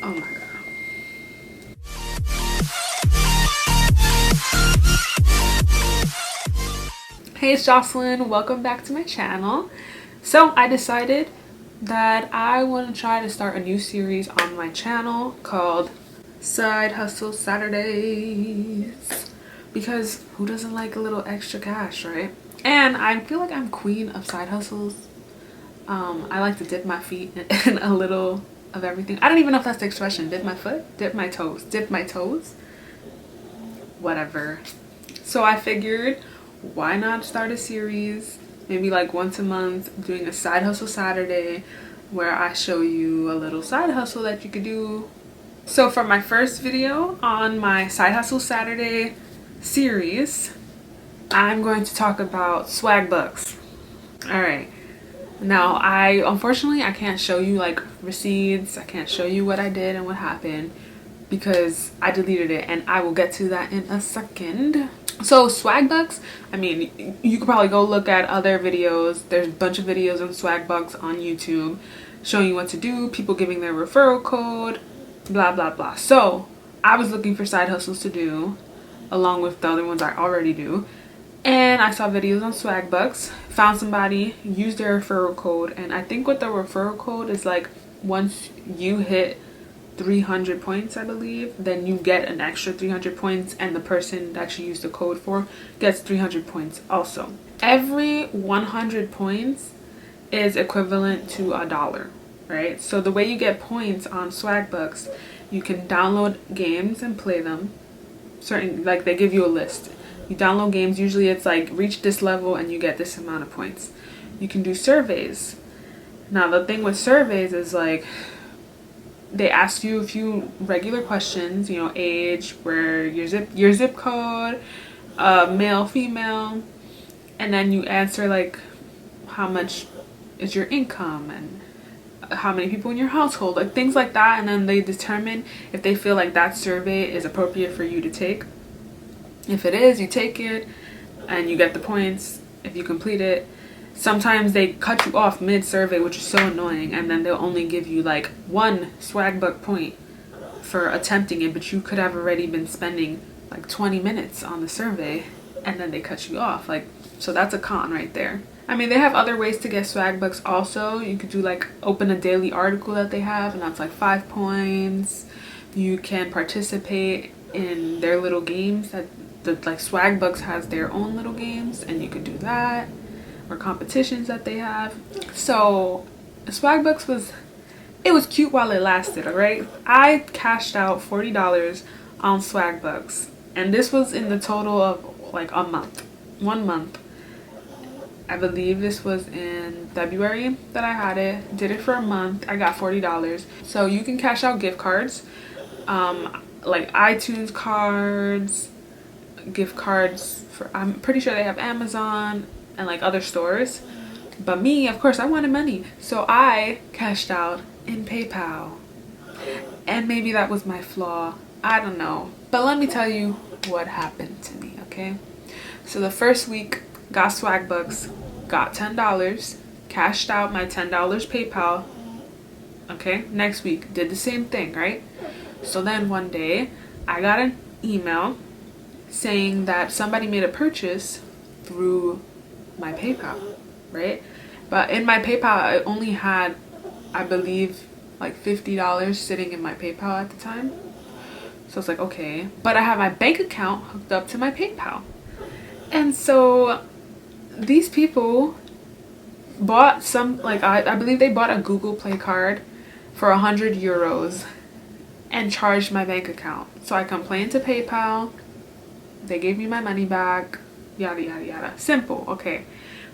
Oh my god. Hey, it's Jocelyn. Welcome back to my channel. So I decided that I want to try to start a new series on my channel called Side Hustle Saturdays, because who doesn't like a little extra cash, right? And I feel like I'm queen of side hustles. I like to dip my feet in a little of everything. I don't even know if that's the expression. Dip my foot, dip my toes, whatever. So I figured, why not start a series, maybe like once a month, doing a side hustle Saturday where I show you a little side hustle that you could do. So for my first video on my side hustle Saturday series, I'm going to talk about Swagbucks. All right. Now, unfortunately I can't show you like receipts. I can't show you what I did and what happened because I deleted it, and I will get to that in a second. So Swagbucks, I mean, you could probably go look at other videos. There's a bunch of videos on Swagbucks on YouTube showing you what to do, people giving their referral code, blah blah blah. So I was looking for side hustles to do along with the other ones I already do, and I saw videos on Swagbucks, found somebody, used their referral code, and I think what the referral code is, like, once you hit 300 points, I believe, then you get an extra 300 points, and the person that you used the code for gets 300 points also. Every 100 points is equivalent to $1, right? So the way you get points on Swagbucks, you can download games and play them. Like, they give you a list. You download games, usually it's like reach this level and you get this amount of points. You can do surveys. Now the thing with surveys is, like, they ask you a few regular questions, you know, age, where your zip code, male, female, and then you answer like how much is your income and how many people in your household, like things like that, and then they determine if they feel like that survey is appropriate for you to take. If it is, you take it and you get the points if you complete it. Sometimes they cut you off mid-survey, which is so annoying, and then they'll only give you like 1 Swagbuck point for attempting it, but you could have already been spending like 20 minutes on the survey, and then they cut you off. Like, so that's a con right there. I mean, they have other ways to get Swagbucks also. You could do like open a daily article that they have, and that's like 5 points. You can participate in their little games that like Swagbucks has their own little games, and you could do that, or competitions that they have. So Swagbucks was cute while it lasted. All right, I cashed out $40 on Swagbucks, and this was in the total of like a month, 1 month. I believe this was in February that I had it. Did it for a month. I got $40. So you can cash out gift cards, like iTunes cards, gift cards for, I'm pretty sure they have Amazon and like other stores. But me, of course, I wanted money, so I cashed out in PayPal. And maybe that was my flaw, I don't know. But let me tell you what happened to me, okay? So the first week, got Swagbucks, got $10, cashed out my $10 PayPal. Okay, next week did the same thing, right? So then one day I got an email saying that somebody made a purchase through my PayPal, right? But in my PayPal I only had, I believe, like $50 sitting in my PayPal at the time. So it's like, okay, but I have my bank account hooked up to my PayPal. And so these people bought some, like, I believe they bought a Google Play card for 100 euros and charged my bank account. So I complained to PayPal. They gave me my money back, yada yada yada. Simple, okay.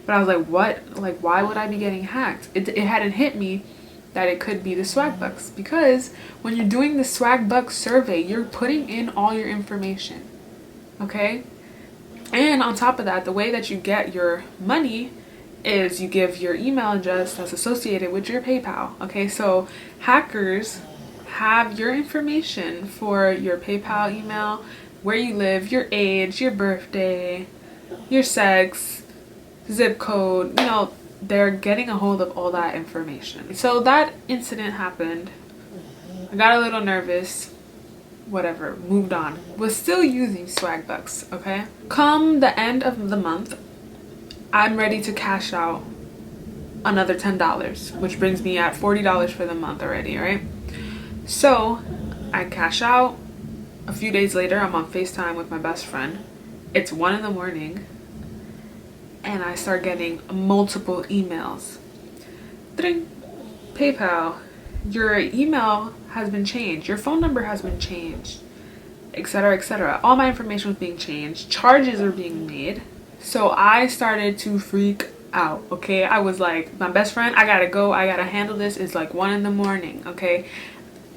But I was like, what? Like, why would I be getting hacked? It hadn't hit me that it could be the Swagbucks, because when you're doing the Swagbucks survey, you're putting in all your information, okay? And on top of that, the way that you get your money is you give your email address that's associated with your PayPal, okay? So hackers have your information for your PayPal email, where you live, your age, your birthday, your sex, zip code, you know, they're getting a hold of all that information. So that incident happened I got a little nervous. Whatever, moved on. Was still using Swagbucks, okay? Come the end of the month, I'm ready to cash out another $10, which brings me at $40 for the month already, right? So I cash out. A few days later, I'm on FaceTime with my best friend. It's 1 in the morning, and I start getting multiple emails. Ding. PayPal, your email has been changed, your phone number has been changed, etc., etc. All my information was being changed, charges are being made. So I started to freak out, okay? I was like, my best friend, I gotta go, I gotta handle this. It's like 1 in the morning, okay?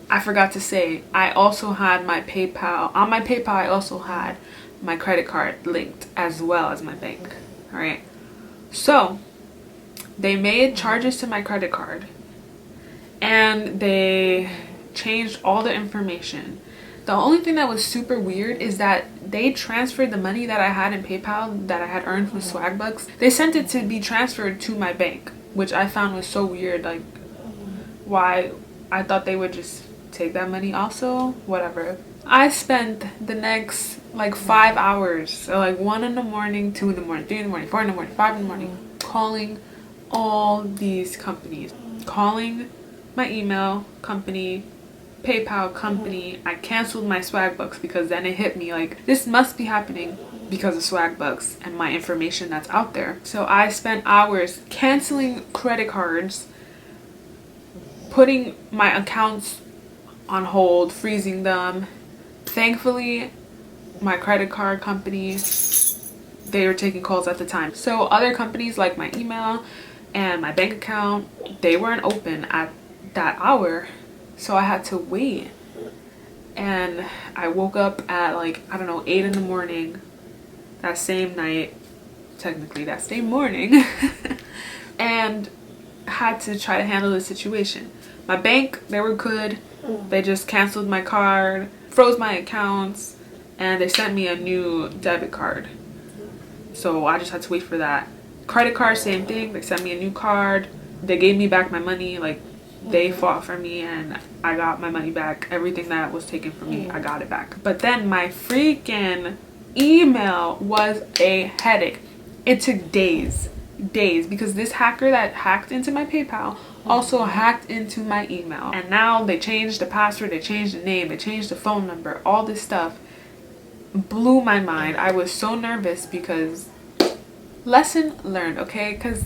I forgot to say, I also had my PayPal. On my PayPal, I also had my credit card linked as well as my bank, all right? So they made charges to my credit card, and they changed all the information. The only thing that was super weird is that they transferred the money that I had in PayPal that I had earned from Swagbucks. They sent it to be transferred to my bank, which I found was so weird. Like, why? I thought they would just take that money also. Whatever. I spent the next like 5 hours, so like 1 in the morning, 2 in the morning, 3 in the morning, 4 in the morning, 5 in the morning, calling all these companies, calling my email company, PayPal company. I canceled my Swagbucks because then it hit me like, this must be happening because of Swagbucks and my information that's out there. So I spent hours canceling credit cards, putting my accounts on hold, freezing them. Thankfully, my credit card company, they were taking calls at the time. So other companies like my email and my bank account, they weren't open at that hour. So I had to wait. And I woke up at like, I don't know, 8 in the morning that same night, technically that same morning, and had to try to handle the situation. My bank, they were good. They just canceled my card, froze my accounts, and they sent me a new debit card. So I just had to wait for that. Credit card, same thing. They sent me a new card. They gave me back my money. Like, they fought for me and I got my money back. Everything that was taken from me, I got it back. But then my freaking email was a headache. It took days because this hacker that hacked into my PayPal also hacked into my email. And now they changed the password, they changed the name, they changed the phone number, all this stuff. Blew my mind. I was so nervous because lesson learned, okay? Because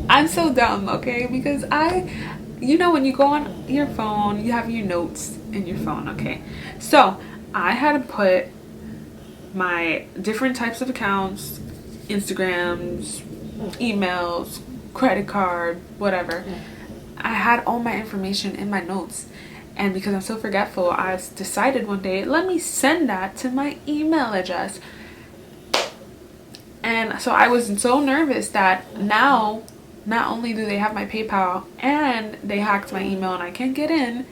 I'm so dumb, okay? Because you know, when you go on your phone, you have your notes in your phone, okay? So I had to put my different types of accounts, Instagrams, emails, credit card, whatever. I had all my information in my notes. And because I'm so forgetful, I decided one day, let me send that to my email address. And so I was so nervous that now, not only do they have my PayPal and they hacked my email and I can't get in,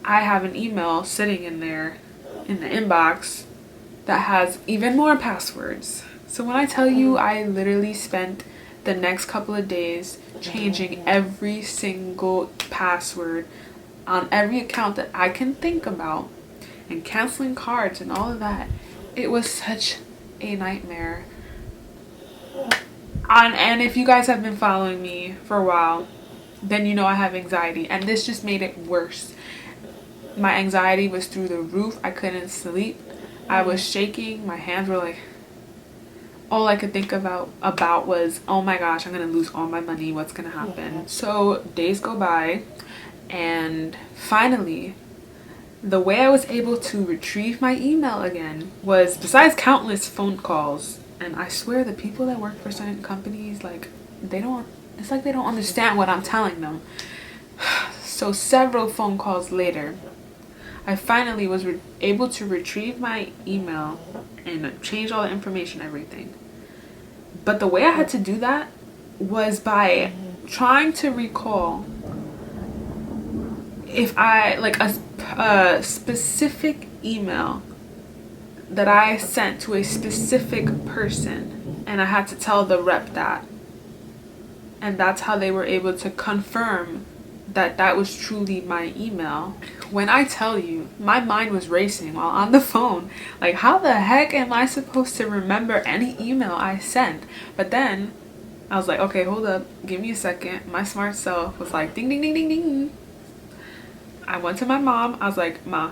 I have an email sitting in there in the inbox that has even more passwords. So when I tell you, I literally spent the next couple of days changing every single password on every account that I can think about and canceling cards and all of that. It was such a nightmare. And if you guys have been following me for a while, then you know I have anxiety, and this just made it worse. My anxiety was through the roof. I couldn't sleep. I was shaking. My hands were like, all I could think about was, oh my gosh, I'm gonna lose all my money. What's gonna happen? So days go by, and finally, the way I was able to retrieve my email again was, besides countless phone calls, and I swear the people that work for certain companies, like, it's like they don't understand what I'm telling them. So several phone calls later, I finally was able to retrieve my email and change all the information, everything. But the way I had to do that was by trying to recall if I, like, a specific email that I sent to a specific person, and I had to tell the rep that. And that's how they were able to confirm that that was truly my email. When I tell you, my mind was racing while on the phone. Like, how the heck am I supposed to remember any email I sent? But then I was like, okay, hold up, give me a second. My smart self was like, ding, ding, ding, ding, ding. I went to my mom. I was like, Ma,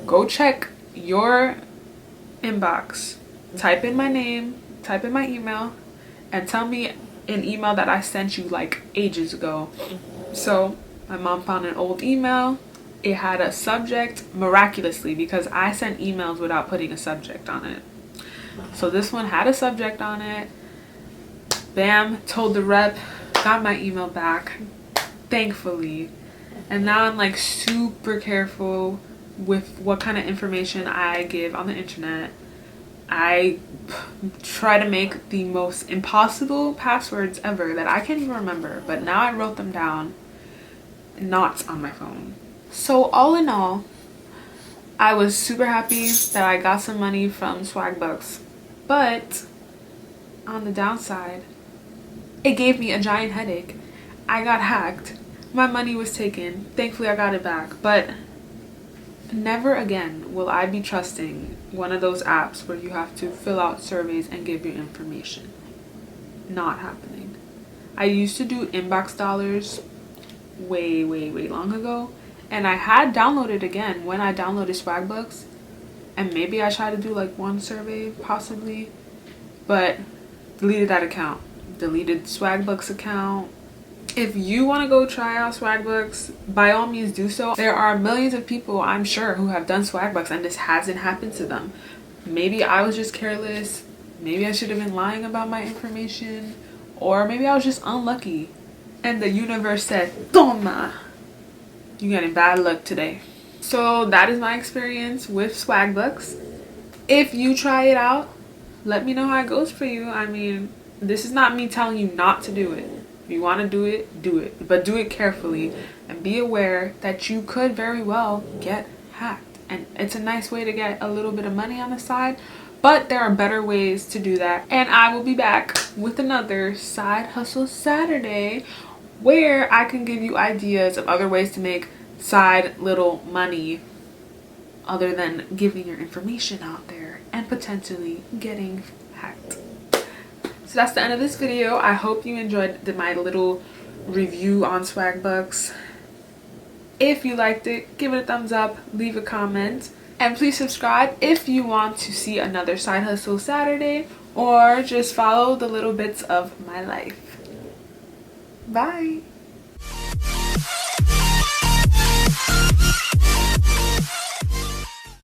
go check your inbox. Type in my name, type in my email, and tell me an email that I sent you like ages ago. So my mom found an old email. It had a subject, miraculously, because I sent emails without putting a subject on it. So this one had a subject on it. Bam, told the rep, got my email back, thankfully. And now I'm like super careful with what kind of information I give on the internet. I try to make the most impossible passwords ever that I can't even remember, but now I wrote them down, not on my phone. So all in all, I was super happy that I got some money from Swagbucks, but on the downside, it gave me a giant headache. I got hacked. My money was taken. Thankfully, I got it back, but never again will I be trusting one of those apps where you have to fill out surveys and give your information. Not happening. I used to do inbox dollars way long ago, and I had downloaded again when I downloaded Swagbucks, and maybe I tried to do like one survey possibly, but deleted that account. Deleted Swagbucks account. If you want to go try out Swagbucks, by all means do so. There are millions of people, I'm sure, who have done Swagbucks and this hasn't happened to them. Maybe I was just careless. Maybe I should have been lying about my information. Or maybe I was just unlucky. And the universe said, Toma! You're getting bad luck today. So that is my experience with Swagbucks. If you try it out, let me know how it goes for you. I mean, this is not me telling you not to do it. If you want to do it, but do it carefully and be aware that you could very well get hacked. And it's a nice way to get a little bit of money on the side, but there are better ways to do that. And I will be back with another Side Hustle Saturday where I can give you ideas of other ways to make side little money other than giving your information out there and potentially getting hacked. So that's the end of this video. I hope you enjoyed my little review on Swagbucks. If you liked it, give it a thumbs up, leave a comment, and please subscribe if you want to see another Side Hustle Saturday or just follow the little bits of my life. Bye!